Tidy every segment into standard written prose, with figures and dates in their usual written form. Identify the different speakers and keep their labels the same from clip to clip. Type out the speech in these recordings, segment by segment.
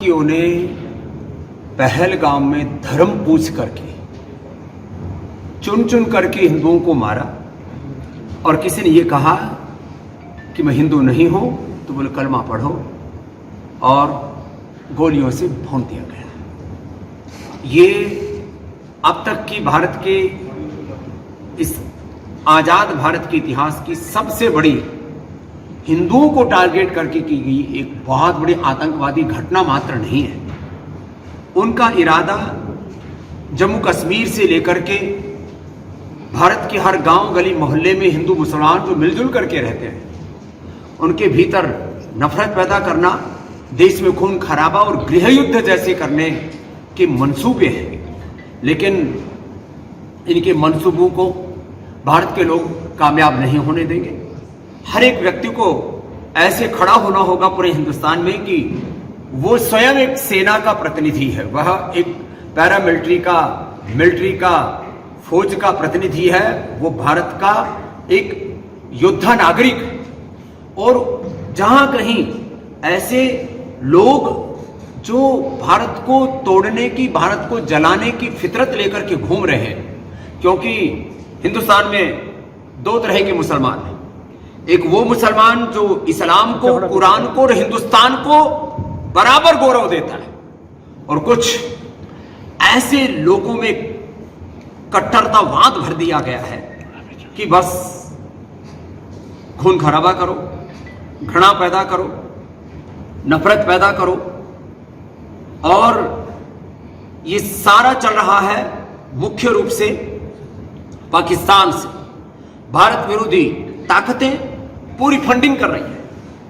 Speaker 1: ने पहलगाम में धर्म पूछ करके चुन चुन करके हिंदुओं को मारा और किसी ने ये कहा कि मैं हिंदू नहीं हूं तो बोले कलमा पढ़ो और गोलियों से भून दिया गया। ये अब तक की भारत के इस आजाद भारत के इतिहास की सबसे बड़ी हिंदुओं को टारगेट करके की गई एक बहुत बड़ी आतंकवादी घटना मात्र नहीं है। उनका इरादा जम्मू कश्मीर से लेकर के भारत के हर गांव गली मोहल्ले में हिंदू मुसलमान जो मिलजुल करके रहते हैं उनके भीतर नफरत पैदा करना, देश में खून खराबा और गृह युद्ध जैसे करने के मंसूबे हैं। लेकिन इनके मंसूबों को भारत के लोग कामयाब नहीं होने देंगे। हर एक व्यक्ति को ऐसे खड़ा होना होगा पूरे हिंदुस्तान में कि वो स्वयं एक सेना का प्रतिनिधि है, वह एक पैरामिलिट्री का, मिलिट्री का, फौज का प्रतिनिधि है, वो भारत का एक योद्धा नागरिक। और जहां कहीं ऐसे लोग जो भारत को तोड़ने की, भारत को जलाने की फितरत लेकर के घूम रहे हैं, क्योंकि हिंदुस्तान में दो तरह के मुसलमान हैं। एक वो मुसलमान जो इस्लाम को, कुरान को और हिंदुस्तान को बराबर गौरव देता है, और कुछ ऐसे लोगों में कट्टरतावाद भर दिया गया है कि बस खून खराबा करो, घृणा पैदा करो, नफरत पैदा करो। और ये सारा चल रहा है मुख्य रूप से पाकिस्तान से। भारत विरोधी ताकतें पूरी फंडिंग कर रही है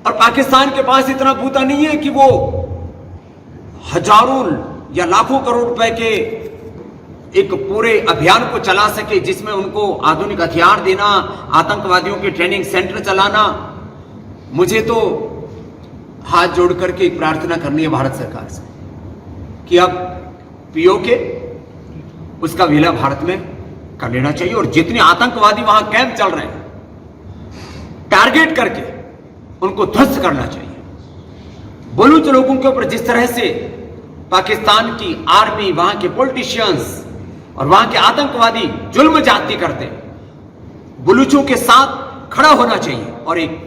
Speaker 1: और पाकिस्तान के पास इतना बूता नहीं है कि वो हजारों या लाखों करोड़ रुपए के एक पूरे अभियान को चला सके, जिसमें उनको आधुनिक हथियार देना, आतंकवादियों के ट्रेनिंग सेंटर चलाना। मुझे तो हाथ जोड़ करके एक प्रार्थना करनी है भारत सरकार से कि अब पीओके उसका विलय भारत में कर लेना चाहिए और जितने आतंकवादी वहां कैंप चल रहे हैं टारगेट करके उनको ध्वस्त करना चाहिए। बलूच लोगों के ऊपर जिस तरह से पाकिस्तान की आर्मी, वहां के पॉलिटिशियंस और वहां के आतंकवादी जुल्म जाती करते, बलूचों के साथ खड़ा होना चाहिए और एक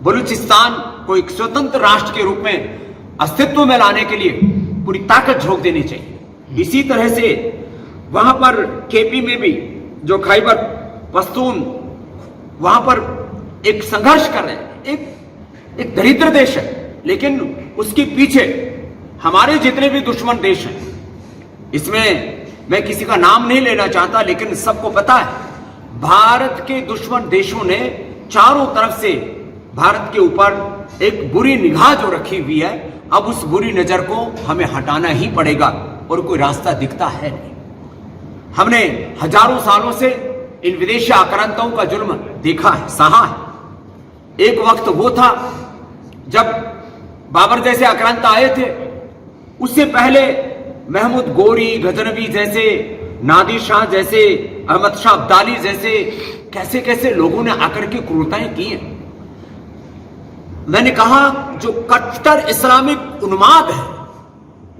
Speaker 1: बलूचिस्तान को एक स्वतंत्र राष्ट्र के रूप में अस्तित्व में लाने के लिए पूरी ताकत झोंक देनी चाहिए। इसी तरह से वहां पर केपी में भी जो खैबर पख्तून वहां पर एक संघर्ष कर रहे हैं, एक दरिद्र देश है, लेकिन उसके पीछे हमारे जितने भी दुश्मन देश हैं, इसमें मैं किसी का नाम नहीं लेना चाहता, लेकिन सबको पता है भारत के दुश्मन देशों ने चारों तरफ से भारत के ऊपर एक बुरी निगाह जो रखी हुई है। अब उस बुरी नजर को हमें हटाना ही पड़ेगा और कोई रास्ता दिखता है नहीं। हमने हजारों सालों से इन विदेशी आक्रांताओं का जुल्म देखा है, सहा है। एक वक्त वो था जब बाबर जैसे आक्रांता आए थे, उससे पहले महमूद गोरी, गजनवी जैसे, नादिर शाह जैसे, अहमद शाह अब्दाली जैसे कैसे कैसे लोगों ने आकर के क्रूरताएं की हैं। मैंने कहा जो कट्टर इस्लामिक उन्माद है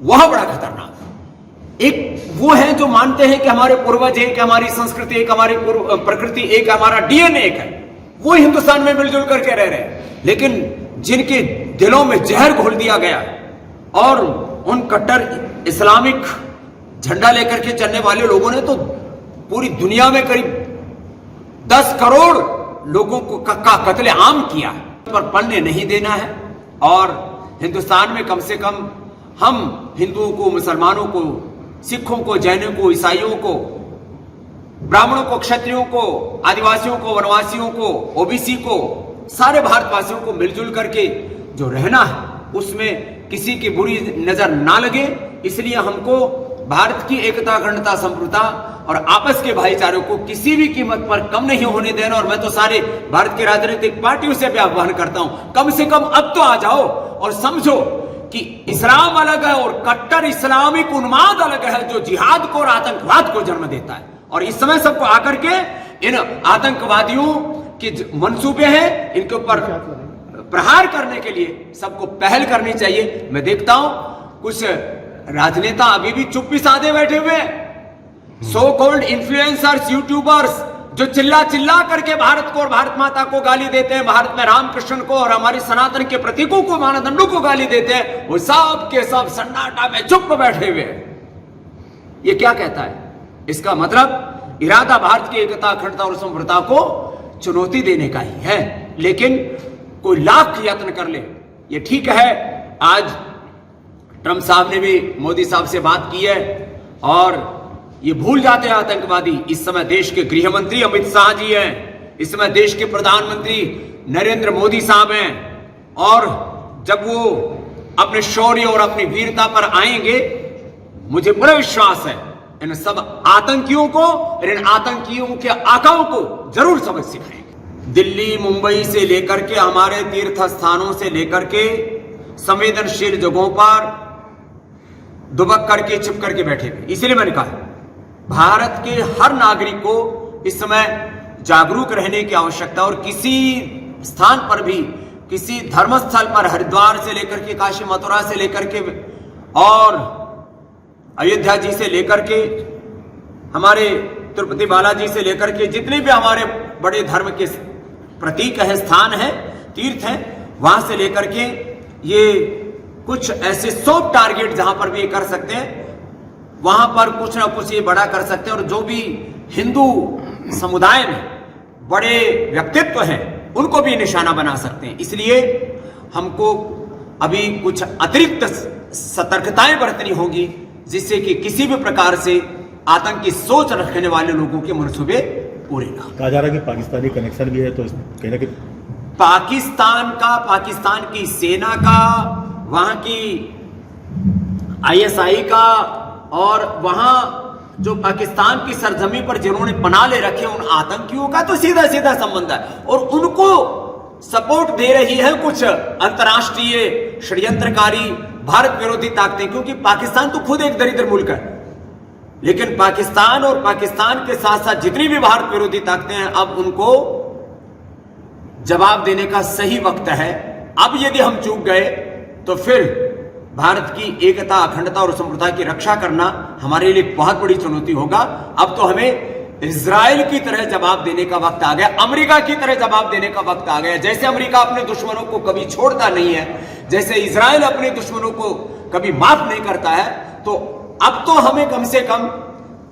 Speaker 1: वह बड़ा खतरनाक है। एक वो है जो मानते हैं कि हमारे पूर्वज एक, हमारी संस्कृति एक, हमारी प्रकृति एक, हमारा डीएनए एक है, वो हिंदुस्तान में मिलजुल करके रह रहे हैं। लेकिन जिनके दिलों में जहर घोल दिया गया और उन कट्टर इस्लामिक झंडा लेकर के चलने वाले लोगों ने तो पूरी दुनिया में करीब 10 करोड़ लोगों को का कत्लेआम किया, पर पलने नहीं देना है। और हिंदुस्तान में कम से कम हम हिंदुओं को, मुसलमानों को, सिखों को, जैनों को, ईसाइयों को, ब्राह्मणों को, क्षत्रियों को, आदिवासियों को, वनवासियों को, ओबीसी को, सारे भारतवासियों को मिलजुल करके जो रहना है उसमें किसी की बुरी नजर ना लगे। इसलिए हमको भारत की एकता, अखंडता, संप्रभुता और आपस के भाईचारे को किसी भी कीमत पर कम नहीं होने देना। और मैं तो सारे भारत की राजनीतिक पार्टियों से भी आह्वान करता हूं, कम से कम अब तो आ जाओ और समझो कि इस्लाम अलग है और कट्टर इस्लामिक उन्माद अलग है, जो जिहाद को और आतंकवाद को जन्म देता है। और इस समय सबको आकर के इन आतंकवादियों के मंसूबे हैं, इनके ऊपर प्रहार करने के लिए सबको पहल करनी चाहिए। मैं देखता हूं कुछ राजनेता अभी भी चुप्पी साधे बैठे हुए हैं। सो कॉल्ड इन्फ्लुएंसर्स, यूट्यूबर्स जो चिल्ला चिल्ला करके भारत को और भारत माता को गाली देते हैं, भारत में रामकृष्ण को और हमारी सनातन के प्रतीकों को, मानदंडों को गाली देते हैं, वो सब के सब सन्नाटा में चुप बैठे हुए हैं। ये क्या कहता है? इसका मतलब इरादा भारत की एकता, अखंडता और संप्रभुता को चुनौती देने का ही है। लेकिन कोई लाख यत्न कर ले, ये ठीक है। आज ट्रंप साहब ने भी मोदी साहब से बात की है और ये भूल जाते हैं आतंकवादी। इस समय देश के गृह मंत्री अमित शाह जी हैं, इस समय देश के प्रधानमंत्री नरेंद्र मोदी साहब हैं, और जब वो अपने शौर्य और अपनी वीरता पर आएंगे, मुझे पूरा विश्वास है इन सब आतंकियों को और इन आतंकियों के आकाओं को जरूर सबक सिखाएंगे। दिल्ली, मुंबई से लेकर के हमारे तीर्थ स्थानों से लेकर के संवेदनशील जगहों पर दुबक करके छिप करके बैठे हुए। इसलिए मैंने कहा भारत के हर नागरिक को इस समय जागरूक रहने की आवश्यकता, और किसी स्थान पर भी, किसी धर्मस्थल पर, हरिद्वार से लेकर के काशी मथुरा से लेकर के और अयोध्या जी से लेकर के हमारे तिरुपति बालाजी से लेकर के जितने भी हमारे बड़े धर्म के प्रतीक है, स्थान है, तीर्थ हैं, वहां से लेकर के ये कुछ ऐसे सॉफ्ट टारगेट जहां पर भी ये कर सकते हैं, वहां पर कुछ ना कुछ ये बड़ा कर सकते हैं। और जो भी हिंदू समुदाय में बड़े व्यक्तित्व हैं उनको भी निशाना बना सकते हैं। इसलिए हमको अभी कुछ अतिरिक्त सतर्कताएं बरतनी होगी, जिससे कि किसी भी प्रकार से आतंक की सोच रखने वाले लोगों के मंसूबे पूरे ना।
Speaker 2: कहा जा रहा है कि पाकिस्तानी कनेक्शन भी है, तो कहना कि
Speaker 1: पाकिस्तान का, पाकिस्तान की सेना का, वहां की ISI का, और वहां जो पाकिस्तान की सरजमी पर जिन्होंने पनाह ले रखे उन आतंकियों का तो सीधा सीधा संबंध है, और उनको सपोर्ट दे रही है कुछ अंतर्राष्ट्रीय षड्यंत्रकारी भारत विरोधी ताकतें, क्योंकि पाकिस्तान तो खुद एक दरिद्र मुल्क है। लेकिन पाकिस्तान और पाकिस्तान के साथ साथ जितनी भी भारत विरोधी ताकतें हैं, अब उनको जवाब देने का सही वक्त है। अब यदि हम चूक गए तो फिर भारत की एकता, अखंडता और संप्रभुता की रक्षा करना हमारे लिए बहुत बड़ी चुनौती होगा। अब तो हमें इजराइल की तरह जवाब देने का वक्त आ गया, अमेरिका की तरह जवाब देने का वक्त आ गया। जैसे अमेरिका अपने दुश्मनों को कभी छोड़ता नहीं है, जैसे इजराइल अपने दुश्मनों को कभी माफ नहीं करता है, तो अब तो हमें कम से कम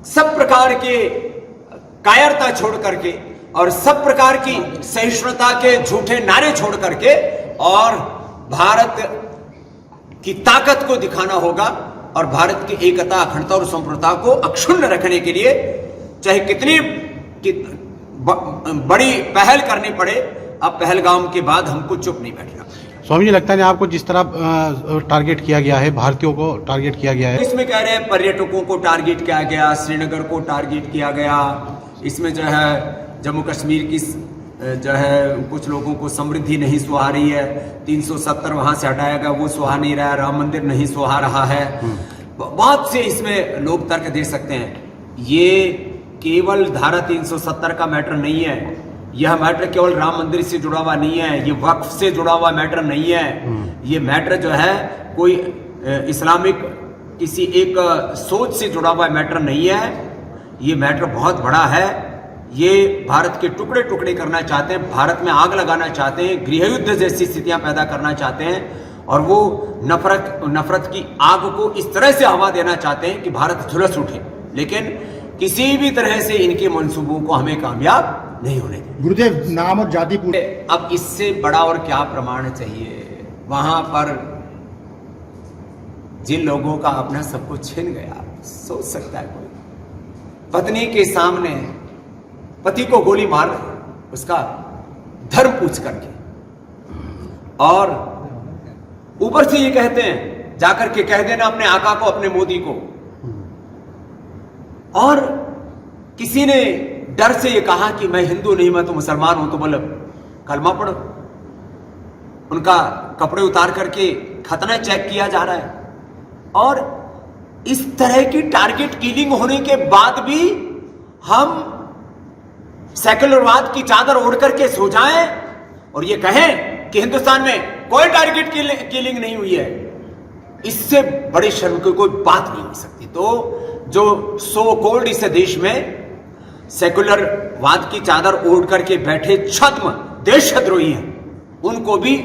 Speaker 1: सब प्रकार के कायरता छोड़ करके और सब प्रकार की सहिष्णुता के झूठे नारे छोड़ करके और भारत की ताकत को दिखाना होगा, और भारत की एकता, अखंडता और संप्रभुता को अक्षुण्ण रखने के लिए चाहे कितनी बड़ी पहल करनी पड़े, अब पहलगाम के बाद हमको चुप नहीं बैठना।
Speaker 3: स्वामी जी, लगता है आपको जिस तरह टारगेट किया गया है, भारतीयों को टारगेट किया गया है,
Speaker 1: इसमें कह रहे हैं पर्यटकों को टारगेट किया गया, श्रीनगर को टारगेट किया गया, इसमें जो है जम्मू कश्मीर की जो है कुछ लोगों को समृद्धि नहीं सुहा रही है, 370 वहां से हटाया गया, वो सुहा नहीं रहा है, राम मंदिर नहीं सुहा रहा है। बहुत से इसमें लोग तर्क दे सकते हैं। ये केवल धारा 370 का मैटर नहीं है, यह मैटर केवल राम मंदिर से जुड़ा हुआ नहीं है, ये वक्फ से जुड़ा हुआ मैटर नहीं है, ये मैटर जो है कोई इस्लामिक किसी एक सोच से जुड़ा हुआ मैटर नहीं है, ये मैटर बहुत बड़ा है। ये भारत के टुकड़े टुकड़े करना चाहते हैं, भारत में आग लगाना चाहते हैं, गृह युद्ध जैसी स्थितियां पैदा करना चाहते हैं, और वो नफरत की आग को इस तरह से हवा देना चाहते हैं कि भारत झुलस उठे। लेकिन किसी भी तरह से इनके मंसूबों को हमें कामयाब नहीं होने दें।
Speaker 2: गुरुदेव, नाम और जाति पूरे,
Speaker 1: अब इससे बड़ा और क्या प्रमाण चाहिए? वहां पर जिन लोगों का अपना सब कुछ छिन गया, सोच सकता है कोई पत्नी के सामने पति को गोली मार रहे, उसका धर्म पूछ करके, और ऊपर से ये कहते हैं जाकर के कह देना अपने आका को, अपने मोदी को। और किसी ने डर से ये कहा कि मैं हिंदू नहीं, मैं तो मुसलमान हूं, तो बोले कलमा पढ़ो। उनका कपड़े उतार करके खतना चेक किया जा रहा है, और इस तरह की टारगेट किलिंग होने के बाद भी हम सेकुलरवाद की चादर ओढ़ करके सो जाएं और ये कहें कि हिंदुस्तान में कोई टारगेट किलिंग नहीं हुई है। इससे बड़े शर्म की कोई बात नहीं हो सकती। तो जो सो कोल्ड इस देश में सेकुलरवाद की चादर ओढ़ करके बैठे छद्म देशद्रोही हैं, उनको भी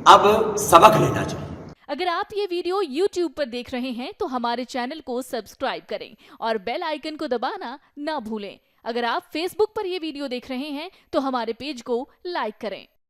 Speaker 1: अब सबक लेना चाहिए।
Speaker 4: अगर आप ये वीडियो YouTube पर देख रहे हैं तो हमारे चैनल को सब्सक्राइब करें और बेल आइकन को दबाना ना भूलें। अगर आप Facebook पर ये वीडियो देख रहे हैं तो हमारे पेज को लाइक करें।